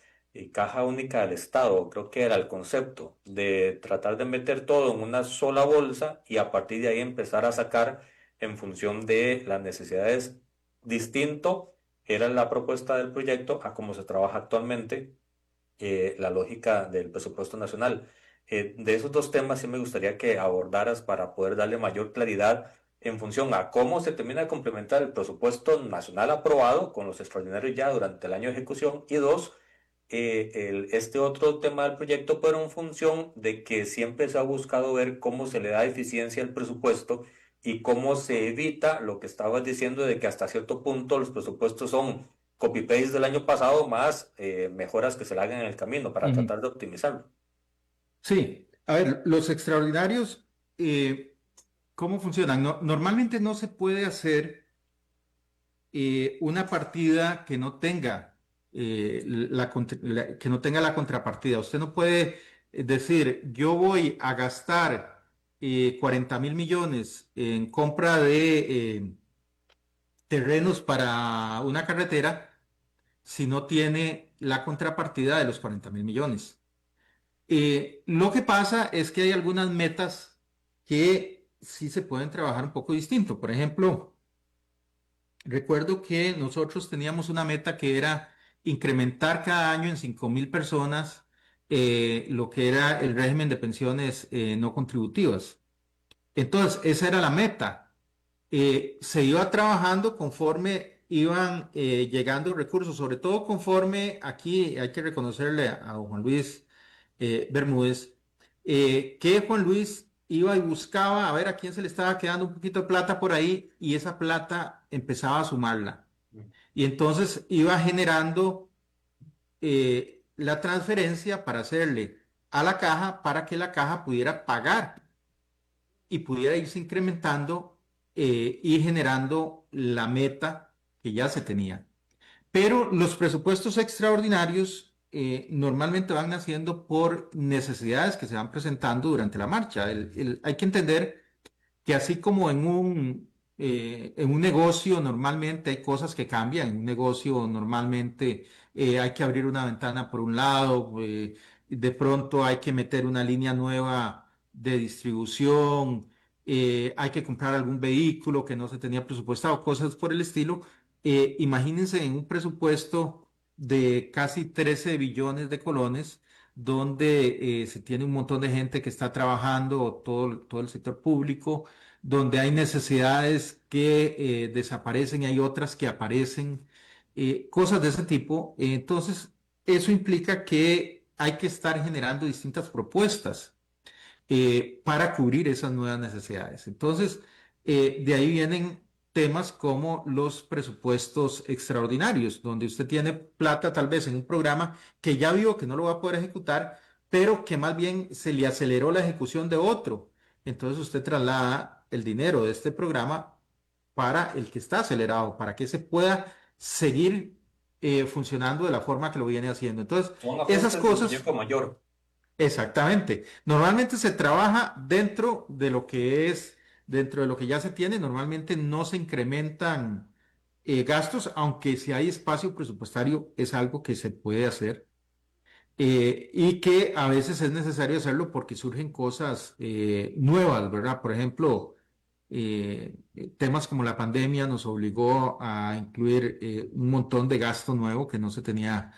Caja Única del Estado, creo que era el concepto de tratar de meter todo en una sola bolsa y a partir de ahí empezar a sacar en función de las necesidades distinto, era la propuesta del proyecto a cómo se trabaja actualmente, la lógica del presupuesto nacional. De esos dos temas sí me gustaría que abordaras para poder darle mayor claridad en función a cómo se termina de complementar el presupuesto nacional aprobado con los extraordinarios ya durante el año de ejecución y dos, este otro tema del proyecto, pero en función de que siempre se ha buscado ver cómo se le da eficiencia al presupuesto y cómo se evita lo que estabas diciendo de que hasta cierto punto los presupuestos son copy-paste del año pasado más mejoras que se le hagan en el camino para ujú. tratar de optimizarlo. Sí, a ver, los extraordinarios, ¿cómo funcionan? Normalmente no se puede hacer una partida que no tenga que no tenga la contrapartida. Usted no puede decir, yo voy a gastar 40.000 millones en compra de terrenos para una carretera si no tiene la contrapartida de los 40.000 millones. Lo que pasa es que hay algunas metas que sí se pueden trabajar un poco distinto. Por ejemplo, recuerdo que nosotros teníamos una meta que era incrementar cada año en 5.000 personas lo que era el régimen de pensiones no contributivas. Entonces, esa era la meta. Se iba trabajando conforme iban llegando recursos, sobre todo conforme aquí hay que reconocerle a don Juan Luis Bermúdez, que Juan Luis iba y buscaba a ver a quién se le estaba quedando un poquito de plata por ahí y esa plata empezaba a sumarla. Y entonces iba generando la transferencia para hacerle a la caja para que la caja pudiera pagar y pudiera irse incrementando y generando la meta que ya se tenía. Pero los presupuestos extraordinarios normalmente van naciendo por necesidades que se van presentando durante la marcha. Hay que entender que así como en un negocio normalmente hay cosas que cambian, en un negocio normalmente hay que abrir una ventana por un lado, de pronto hay que meter una línea nueva de distribución, hay que comprar algún vehículo que no se tenía presupuestado, cosas por el estilo. Imagínense en un presupuesto de casi 13 billones de colones, donde se tiene un montón de gente que está trabajando, todo el sector público, donde hay necesidades que desaparecen y hay otras que aparecen, cosas de ese tipo. Entonces, eso implica que hay que estar generando distintas propuestas para cubrir esas nuevas necesidades. Entonces, de ahí vienen temas como los presupuestos extraordinarios, donde usted tiene plata tal vez en un programa que ya vio que no lo va a poder ejecutar, pero que más bien se le aceleró la ejecución de otro. Entonces usted traslada el dinero de este programa para el que está acelerado, para que se pueda seguir funcionando de la forma que lo viene haciendo. Entonces, Son esas ajustes de cosas. muñeco mayor. Exactamente. Normalmente se trabaja dentro de lo que es, dentro de lo que ya se tiene, normalmente no se incrementan gastos, aunque si hay espacio presupuestario es algo que se puede hacer y que a veces es necesario hacerlo porque surgen cosas nuevas, ¿verdad? Por ejemplo, temas como la pandemia nos obligó a incluir un montón de gasto nuevo que no se tenía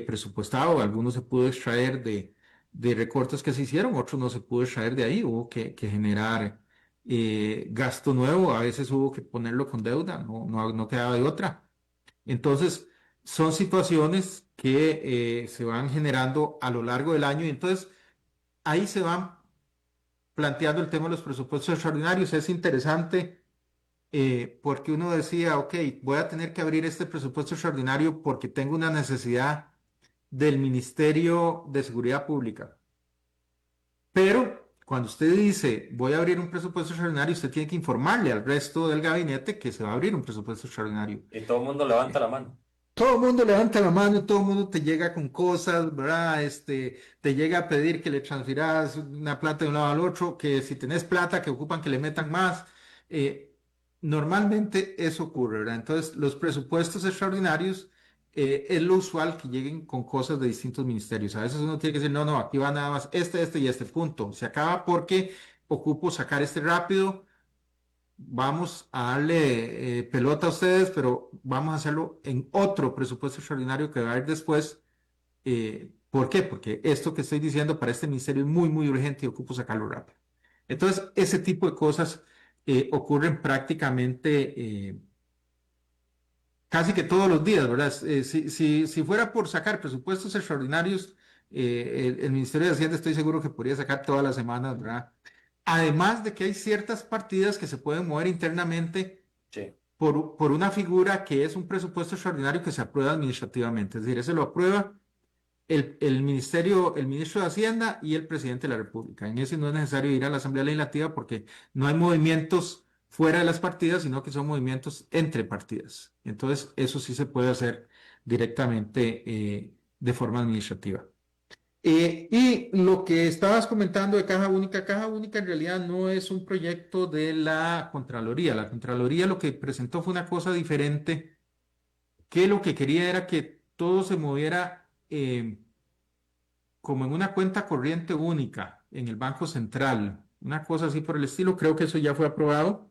presupuestado. Algunos se pudo extraer de recortes que se hicieron, otros no se pudo extraer de ahí. Hubo que generar gasto nuevo, a veces hubo que ponerlo con deuda, no quedaba de otra. Entonces, son situaciones que se van generando a lo largo del año y entonces ahí se van planteando el tema de los presupuestos extraordinarios. Es interesante porque uno decía, ok, voy a tener que abrir este presupuesto extraordinario porque tengo una necesidad del Ministerio de Seguridad Pública. Pero cuando usted dice, voy a abrir un presupuesto extraordinario, usted tiene que informarle al resto del gabinete que se va a abrir un presupuesto extraordinario. Y todo el mundo levanta la mano. Todo el mundo levanta la mano y todo el mundo te llega con cosas, ¿verdad? Te llega a pedir que le transfieras una plata de un lado al otro, que si tenés plata, que ocupan que le metan más. Eh, Normalmente eso ocurre, ¿verdad? Entonces, los presupuestos extraordinarios es lo usual que lleguen con cosas de distintos ministerios. A veces uno tiene que decir, no, aquí va nada más este y este punto. Se acaba porque ocupo sacar este rápido, vamos a darle pelota a ustedes, pero vamos a hacerlo en otro presupuesto extraordinario que va a haber después. ¿Por qué? Porque esto que estoy diciendo para este ministerio es muy, muy urgente y ocupo sacarlo rápido. Entonces, ese tipo de cosas ocurren prácticamente casi que todos los días, ¿verdad? Si fuera por sacar presupuestos extraordinarios, el Ministerio de Hacienda estoy seguro que podría sacar todas las semanas, ¿verdad? Además de que hay ciertas partidas que se pueden mover internamente Sí. por una figura que es un presupuesto extraordinario que se aprueba administrativamente. Es decir, ese lo aprueba el ministro de Hacienda y el presidente de la República. En ese no es necesario ir a la Asamblea Legislativa porque no hay movimientos fuera de las partidas, sino que son movimientos entre partidas. Entonces, eso sí se puede hacer directamente de forma administrativa. Y lo que estabas comentando de Caja Única en realidad no es un proyecto de la Contraloría. La Contraloría lo que presentó fue una cosa diferente, que lo que quería era que todo se moviera como en una cuenta corriente única en el Banco Central, una cosa así por el estilo. Creo que eso ya fue aprobado.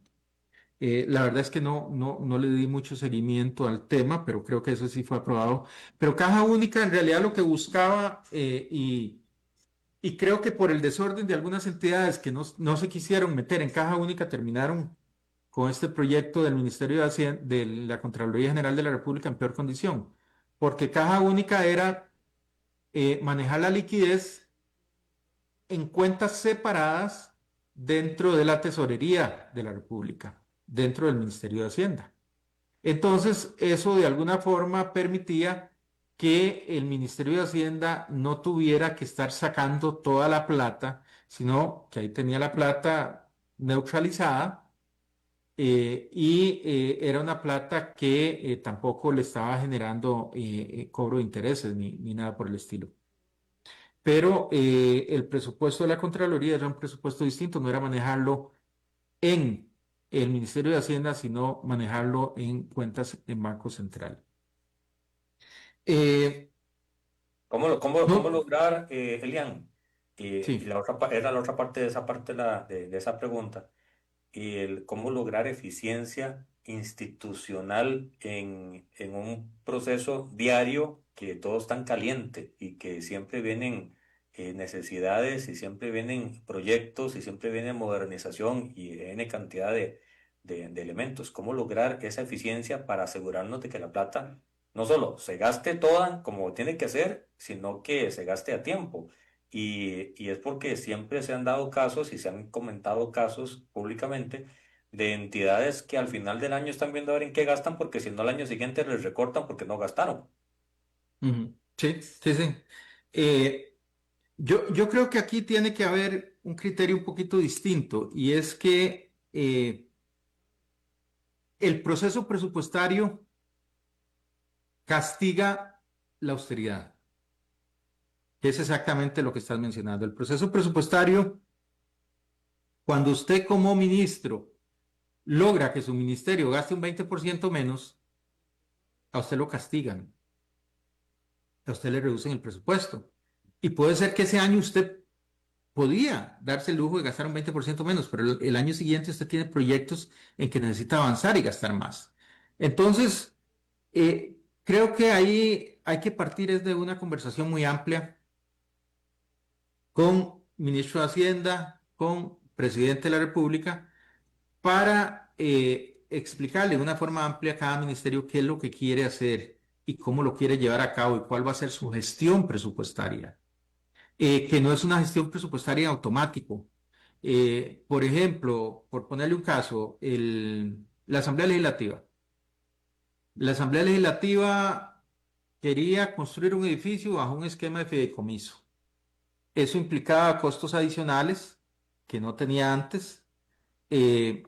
La verdad es que no le di mucho seguimiento al tema, pero creo que eso sí fue aprobado. Pero Caja Única en realidad lo que buscaba y creo que por el desorden de algunas entidades que no se quisieron meter en Caja Única, terminaron con este proyecto del Ministerio de Hacienda, de la Contraloría General de la República en peor condición, porque Caja Única era manejar la liquidez en cuentas separadas dentro de la Tesorería de la República, dentro del Ministerio de Hacienda. Entonces, eso de alguna forma permitía que el Ministerio de Hacienda no tuviera que estar sacando toda la plata, sino que ahí tenía la plata neutralizada era una plata que tampoco le estaba generando cobro de intereses ni nada por el estilo. Pero el presupuesto de la Contraloría era un presupuesto distinto, no era manejarlo en el Ministerio de Hacienda, sino manejarlo en cuentas en Banco Central. Eh, ¿Cómo no, lograr, Elian? Y sí. la otra, era la otra parte de esa parte de esa pregunta, y el cómo lograr eficiencia institucional en un proceso diario que todo es tan caliente y que siempre vienen necesidades y siempre vienen proyectos y siempre viene modernización y N cantidad de elementos. ¿Cómo lograr esa eficiencia para asegurarnos de que la plata no solo se gaste toda como tiene que ser, sino que se gaste a tiempo? Y es porque siempre se han dado casos y se han comentado casos públicamente de entidades que al final del año están viendo a ver en qué gastan, porque si no, al año siguiente les recortan porque no gastaron. Ujú. Sí, sí, sí. Eh, yo creo que aquí tiene que haber un criterio un poquito distinto y es que el proceso presupuestario castiga la austeridad, que es exactamente lo que estás mencionando. El proceso presupuestario, cuando usted como ministro logra que su ministerio gaste un 20% menos, a usted lo castigan, a usted le reducen el presupuesto. Y puede ser que ese año usted podía darse el lujo de gastar un 20% menos, pero el año siguiente usted tiene proyectos en que necesita avanzar y gastar más. Entonces, creo que ahí hay que partir es de una conversación muy amplia con ministro de Hacienda, con presidente de la República, para explicarle de una forma amplia a cada ministerio qué es lo que quiere hacer y cómo lo quiere llevar a cabo y cuál va a ser su gestión presupuestaria, que no es una gestión presupuestaria en automático. Por ejemplo, por ponerle un caso, la Asamblea Legislativa. La Asamblea Legislativa quería construir un edificio bajo un esquema de fideicomiso. Eso implicaba costos adicionales que no tenía antes, eh,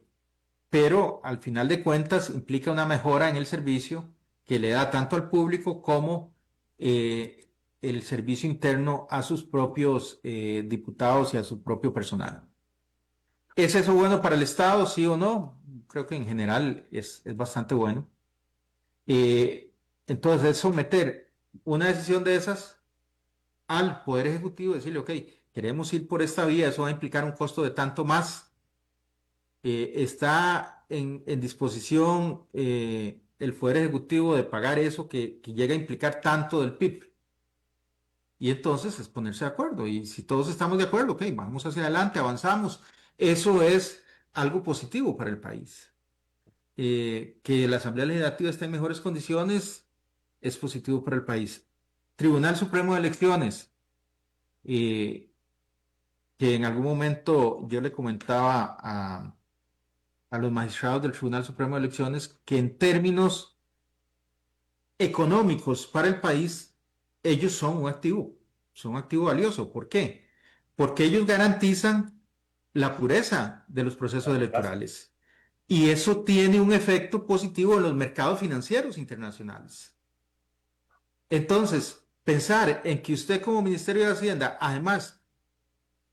pero al final de cuentas implica una mejora en el servicio que le da tanto al público como el servicio interno a sus propios diputados y a su propio personal. ¿Es eso bueno para el Estado, sí o no? Creo que en general es bastante bueno. Eh, entonces, es someter una decisión de esas al Poder Ejecutivo, decirle, ok, queremos ir por esta vía, eso va a implicar un costo de tanto más. Está en disposición el Poder Ejecutivo de pagar eso que llega a implicar tanto del PIB. Y entonces es ponerse de acuerdo. Y si todos estamos de acuerdo, ok, vamos hacia adelante, avanzamos. Eso es algo positivo para el país. Que la Asamblea Legislativa esté en mejores condiciones es positivo para el país. Tribunal Supremo de Elecciones, eh, que en algún momento yo le comentaba a los magistrados del Tribunal Supremo de Elecciones que en términos económicos para el país, ellos son un activo valioso. ¿Por qué? Porque ellos garantizan la pureza de los procesos Gracias. electorales. Y eso tiene un efecto positivo en los mercados financieros internacionales. Entonces, pensar en que usted como Ministerio de Hacienda, además,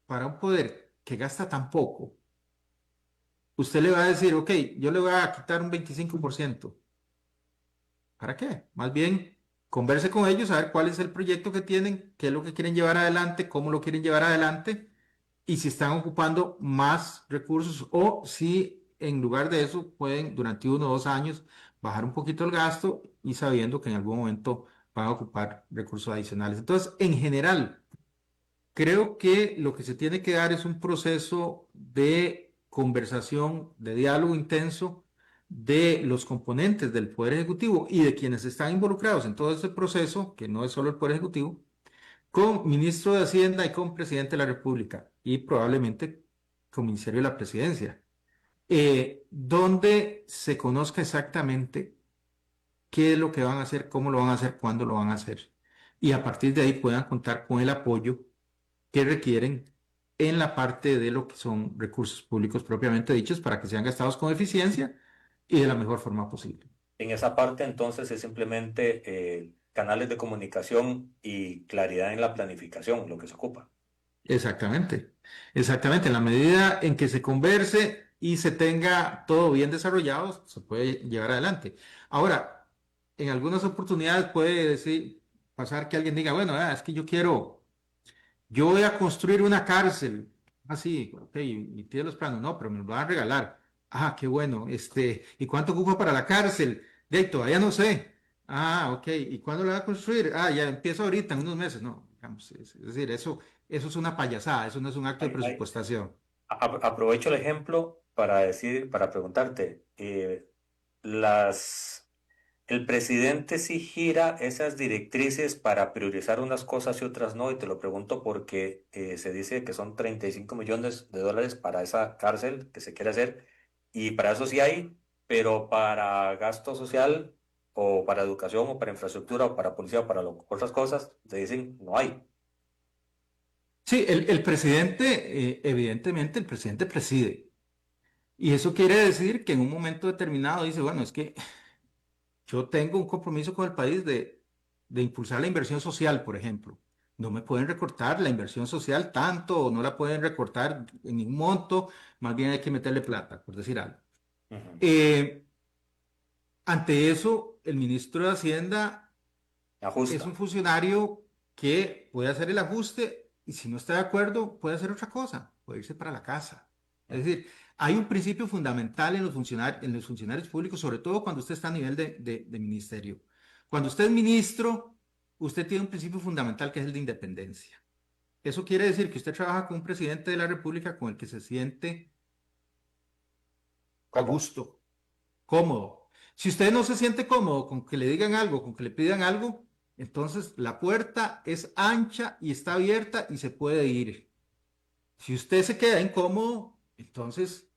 para un poder que gasta tan poco, usted le va a decir, ok, yo le voy a quitar un 25%. ¿Para qué? Más bien, converse con ellos, a ver cuál es el proyecto que tienen, qué es lo que quieren llevar adelante, cómo lo quieren llevar adelante y si están ocupando más recursos o si en lugar de eso pueden durante 1 o 2 años bajar un poquito el gasto y sabiendo que en algún momento van a ocupar recursos adicionales. Entonces, en general, creo que lo que se tiene que dar es un proceso de conversación, de diálogo intenso de los componentes del Poder Ejecutivo y de quienes están involucrados en todo este proceso, que no es solo el Poder Ejecutivo, con ministro de Hacienda y con presidente de la República y probablemente con Ministerio de la Presidencia, donde se conozca exactamente qué es lo que van a hacer, cómo lo van a hacer, cuándo lo van a hacer. Y a partir de ahí puedan contar con el apoyo que requieren en la parte de lo que son recursos públicos propiamente dichos para que sean gastados con eficiencia y de la mejor forma posible. En esa parte, entonces, es simplemente canales de comunicación y claridad en la planificación, lo que se ocupa. Exactamente, exactamente. En la medida en que se converse, y se tenga todo bien desarrollado, se puede llevar adelante. Ahora, en algunas oportunidades puede pasar que alguien diga, bueno, es que yo voy a construir una cárcel. Así, ok, y tiene los planos, no, pero me lo van a regalar. Ah, qué bueno, ¿y cuánto ocupa para la cárcel? De ahí, todavía no sé. Ah, ok, ¿y cuándo la va a construir? Ah, ya empiezo ahorita, en unos meses. No, digamos, es decir, eso es una payasada, eso no es un acto de presupuestación. Aprovecho el ejemplo para para preguntarte, las, el presidente sí gira esas directrices para priorizar unas cosas y otras no, y te lo pregunto porque se dice que son 35 millones de dólares para esa cárcel que se quiere hacer, y para eso sí hay, pero para gasto social o para educación o para infraestructura o para policía o para otras cosas, te dicen no hay. Sí, el presidente, evidentemente, el presidente preside. Y eso quiere decir que en un momento determinado dice, bueno, es que yo tengo un compromiso con el país de impulsar la inversión social, por ejemplo. No me pueden recortar la inversión social tanto, o no la pueden recortar en ningún monto, más bien hay que meterle plata, por decir algo. Ujú. Eh, Ante eso, el ministro de Hacienda es un Ajusta. funcionario que puede hacer el ajuste y si no está de acuerdo, puede hacer otra cosa, puede irse para la casa. Es Ujú. decir, hay un principio fundamental en en los funcionarios públicos, sobre todo cuando usted está a nivel de ministerio. Cuando usted es ministro, usted tiene un principio fundamental que es el de independencia. Eso quiere decir que usted trabaja con un presidente de la República con el que se siente a ¿Cómo? gusto, cómodo. Si usted no se siente cómodo con que le digan algo, con que le pidan algo, entonces la puerta es ancha y está abierta y se puede ir. Si usted se queda incómodo, entonces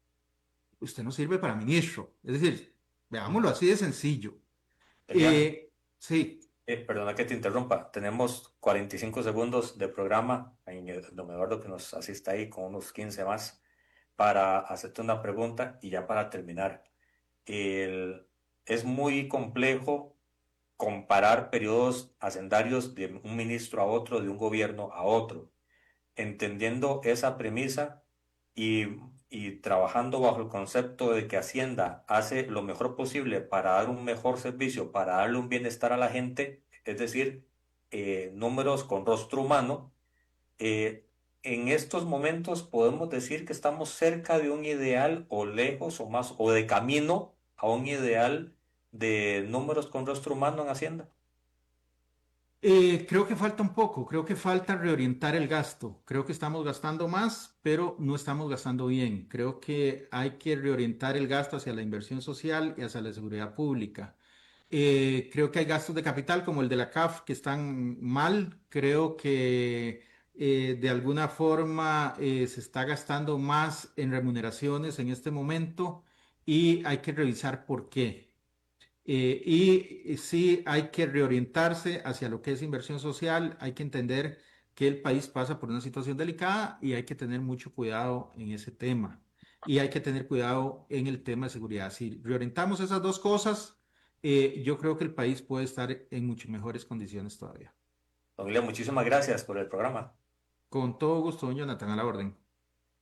usted no sirve para ministro. Es decir, veámoslo así de sencillo. Elian, Sí, perdona que te interrumpa. Tenemos 45 segundos de programa. En don Eduardo que nos asista ahí con unos 15 más para hacerte una pregunta y ya para terminar. El- es muy complejo comparar periodos hacendarios de un ministro a otro, de un gobierno a otro. Entendiendo esa premisa y, y trabajando bajo el concepto de que Hacienda hace lo mejor posible para dar un mejor servicio, para darle un bienestar a la gente, es decir, números con rostro humano, eh, en estos momentos podemos decir que estamos cerca de un ideal o lejos o más, o de camino a un ideal de números con rostro humano en Hacienda. creo que falta un poco, creo que falta reorientar el gasto. Creo que estamos gastando más, pero no estamos gastando bien. Creo que hay que reorientar el gasto hacia la inversión social y hacia la seguridad pública. Creo que hay gastos de capital como el de la CAF que están mal. Creo que de alguna forma se está gastando más en remuneraciones en este momento y hay que revisar por qué. Sí, hay que reorientarse hacia lo que es inversión social, hay que entender que el país pasa por una situación delicada y hay que tener mucho cuidado en ese tema. Y hay que tener cuidado en el tema de seguridad. Si reorientamos esas dos cosas, yo creo que el país puede estar en mucho mejores condiciones todavía. Don William, muchísimas gracias por el programa Con todo gusto, don Jonathan, a la orden.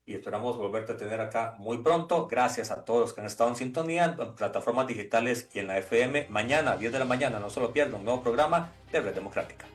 y esperamos volverte a tener acá muy pronto. Gracias a todos los que han estado en sintonía en plataformas digitales y en la FM. Mañana, 10 de la mañana, no se lo pierdan, un nuevo programa de Red Democrática.